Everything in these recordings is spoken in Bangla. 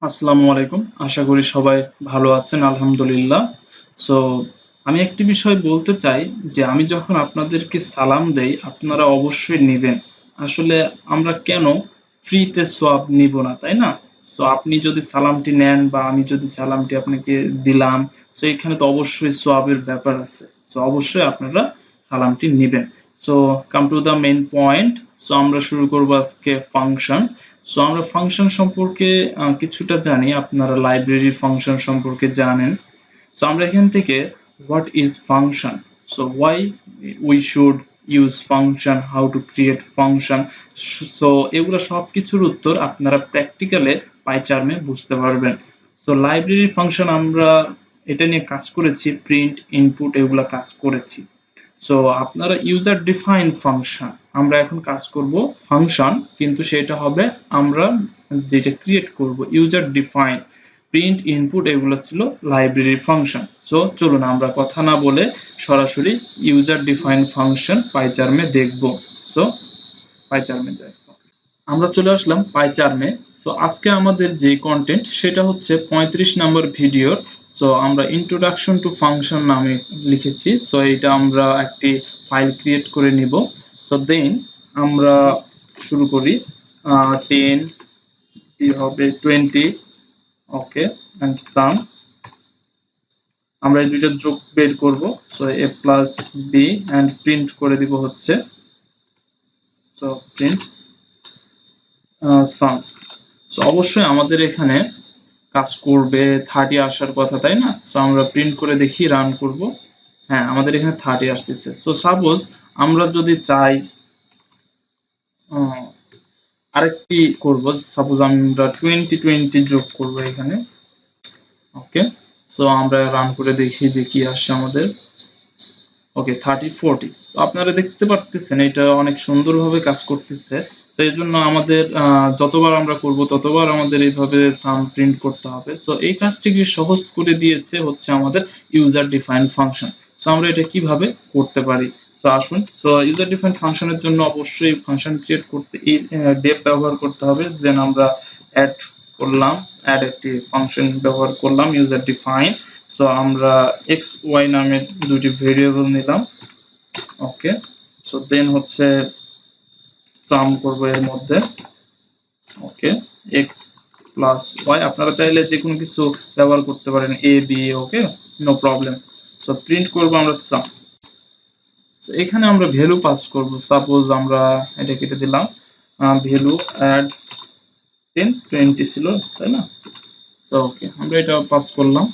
আসসালামু আলাইকুম। আশা করি সবাই ভালো আছেন আলহামদুলিল্লাহ। সো আমি একটি বিষয় বলতে চাই যে আমি যখন আপনাদেরকে সালাম দেই আপনারা অবশ্যই নিবেন। আসলে আমরা কেন ফ্রিতে সোয়াব নিব না, তাই না? সো আপনি যদি সালামটি নেন বা আমি যদি সালামটি আপনাকে দিলাম, সো এখানে তো অবশ্যই সোয়াবের ব্যাপার আছে। সো অবশ্যই আপনারা সালামটি নিবেন। So come to the main point. So আমরা শুরু করব আজকে ফাংশন। সো আমরা ফাংশন সম্পর্কে কিছুটা জানি, আপনারা লাইব্রেরি ফাংশন সম্পর্কে জানেন। সো আমরা এখান থেকে what is function, so why we should use function, how to create function, so এগুলো সবকিছুর উত্তর আপনারা প্র্যাকটিক্যালে পাইচার্মে বুঝতে পারবেন। সো লাইব্রেরি ফাংশন আমরা এটা নিয়ে কাজ করেছি, প্রিন্ট ইনপুট এগুলা কাজ করেছি। সো আপনারা ইউজার ডিফাইন ফাংশন, আমরা এখন কাজ করব ফাংশন, কিন্তু সেটা হবে আমরা যেটা ক্রিয়েট করব ইউজার ডিফাইন। প্রিন্ট ইনপুট এগুলো ছিল লাইব্রেরি ফাংশন। সো চলুন আমরা কথা না বলে সরাসরি ইউজার ডিফাইন ফাংশন পাইচার্মে দেখব। সো পাইচার্মে যাই, আমরা চলে আসলাম পাইচার্মে। সো আজকে আমাদের যে কন্টেন্ট সেটা হচ্ছে 35 নম্বর ভিডিওর। সো আমরা ইন্ট্রোডাকশন টু ফাংশন নামে লিখেছি। সো এটা আমরা একটি ফাইল ক্রিয়েট করে নিব। সো দেন আমরা শুরু করি। 10 কি হবে 20, ওকে, এন্ড সাম। আমরা এই দুইটা যোগ বের করব। So a plus b and print করে দিব হচ্ছে, সো প্রিন্ট সাম। সো অবশ্যই আমাদের এখানে কাজ করবে 30 আসার কথা, তাই না? সো আমরা প্রিন্ট করে দেখি, রান করব। হ্যাঁ, আমাদের এখানে 30 আসতেছে। সো সাপোজ আমরা যদি চাই আরেকটি করব, সাপোজ আমরা 20 যোগ করব এখানে, ওকে। সো আমরা রান করে দেখি যে কি আসে আমাদের। ওকে, 30 40। তো আপনারা দেখতে পারতেছেন এটা অনেক সুন্দরভাবে কাজ করতেছে। তো এই জন্য আমাদের যতবার আমরা করব ততবার আমাদের এইভাবে সাম প্রিন্ট করতে হবে। সো এই কাজটিকে সহজ করে দিয়েছে হচ্ছে আমাদের ইউজার ডিফাইন ফাংশন। সো আমরা এটা কিভাবে করতে পারি? সো আসুন। সো ইউজার ডিফাইন ফাংশনের জন্য অবশ্যই ফাংশন ক্রিয়েট করতে এই ডেপ ব্যবহার করতে হবে। দেন আমরা অ্যাড করলাম, অ্যাড একটি ফাংশন ব্যবহার করলাম ইউজার ডিফাইন। সো আমরা এক্স ওয়াই নামে দুটি ভেরিয়েবল নিলাম, ওকে। সো দেন হচ্ছে সাম করব এর মধ্যে, ওকে, এক্স প্লাস ওয়াই। আপনারা চাইলে যে কোনো কিছু ব্যবহার করতে পারেন, A B, okay, no problem. So print করব আমরা সাম। সো এখানে আমরা ভ্যালু পাস করব। সাপোজ আমরা এটা কেটে দিলাম, ভ্যালু অ্যাড 10 20 ছিল, তাই না? তো ওকে, আমরা এটা পাস করলাম,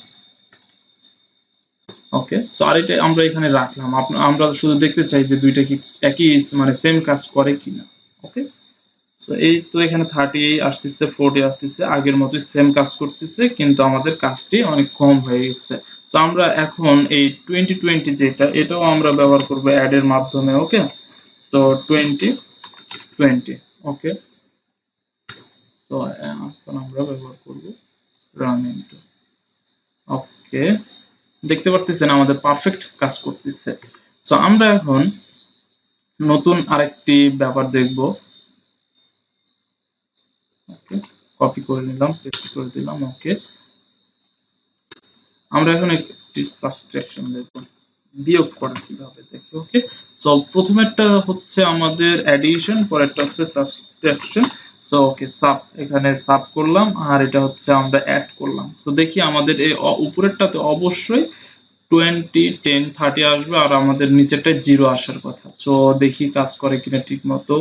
ওকে। সো আর এটা আমরা এখানে রাখলাম। আমরা শুধু দেখতে চাই যে দুইটা কি একই মানে সেম কাজ করে কিনা, ওকে। সো এই তো এখানে 30 আসতেছে, 40 আসতেছে, আগের মতোই সেম কাজ করতেছে, কিন্তু আমাদের কাজটি অনেক কম হয়ে গেছে। তো আমরা এখন এই 20 যেটা, এটাও আমরা ব্যবহার করব অ্যাড এর মাধ্যমে, ওকে। তো 20 ওকে। তো এখন আমরা ব্যবহার করব রান ইনটু, ওকে। দেখতে পারতেছেন আমাদের পারফেক্ট কাজ করতেছে। সো আমরা এখন নতুন আরেকটি ব্যাপার দেখব, ওকে। কপি করে নিলাম, পেস্ট করে দিলাম, ওকে। আমরা এখন একটি সাবট্রাকশন দেখব, বিয়োগ করা কিভাবে দেখি, ওকে। সো প্রথমেরটা হচ্ছে আমাদের অ্যাডিশন, পরেরটা হচ্ছে সাবট্রাকশন। সো ওকে, সাব, এখানে সাব করলাম, আর এটা হচ্ছে আমরা অ্যাড করলাম। তো দেখি আমাদের এই উপরেরটাতে অবশ্যই 20 10 30 আসবে, আর আমাদের নিচেরটা 0 আসার কথা। সো দেখি কাজ করে কিনা ঠিক মতো।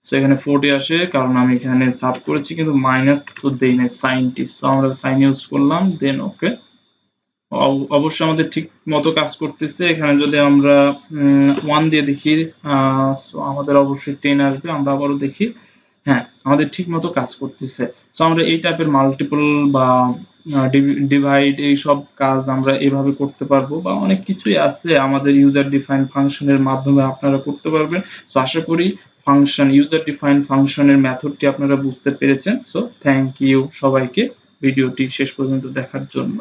সো এখানে 40 আসে, কারণ আমি এখানে সাব করেছি কিন্তু মাইনাস তো দেই নাই, সাইনটি। সো আমরা সাইন ইউজ করলাম, দেন ওকে। অবশ্যই আমাদের ঠিক মতো কাজ করতেছে। এখানে যদি আমরা 1 দিয়ে দেখি, সো আমাদের অবশ্যই 10 আসবে। আমরা আবারও দেখি, হ্যাঁ, আমাদের ঠিক মতো কাজ করতেছে। সো আমরা এই টাইপের মাল্টিপল বা ডিভাইড এই সব কাজ আমরা এভাবে করতে পারবো, বা অনেক কিছুই আছে আমাদের ইউজার ডিফাইন ফাংশনের মাধ্যমে আপনারা করতে পারবেন। সো আশা করি ফাংশন, ইউজার ডিফাইন ফাংশনের মেথডটি আপনারা বুঝতে পেরেছেন। সো থ্যাংক ইউ সবাইকে ভিডিওটি শেষ পর্যন্ত দেখার জন্য।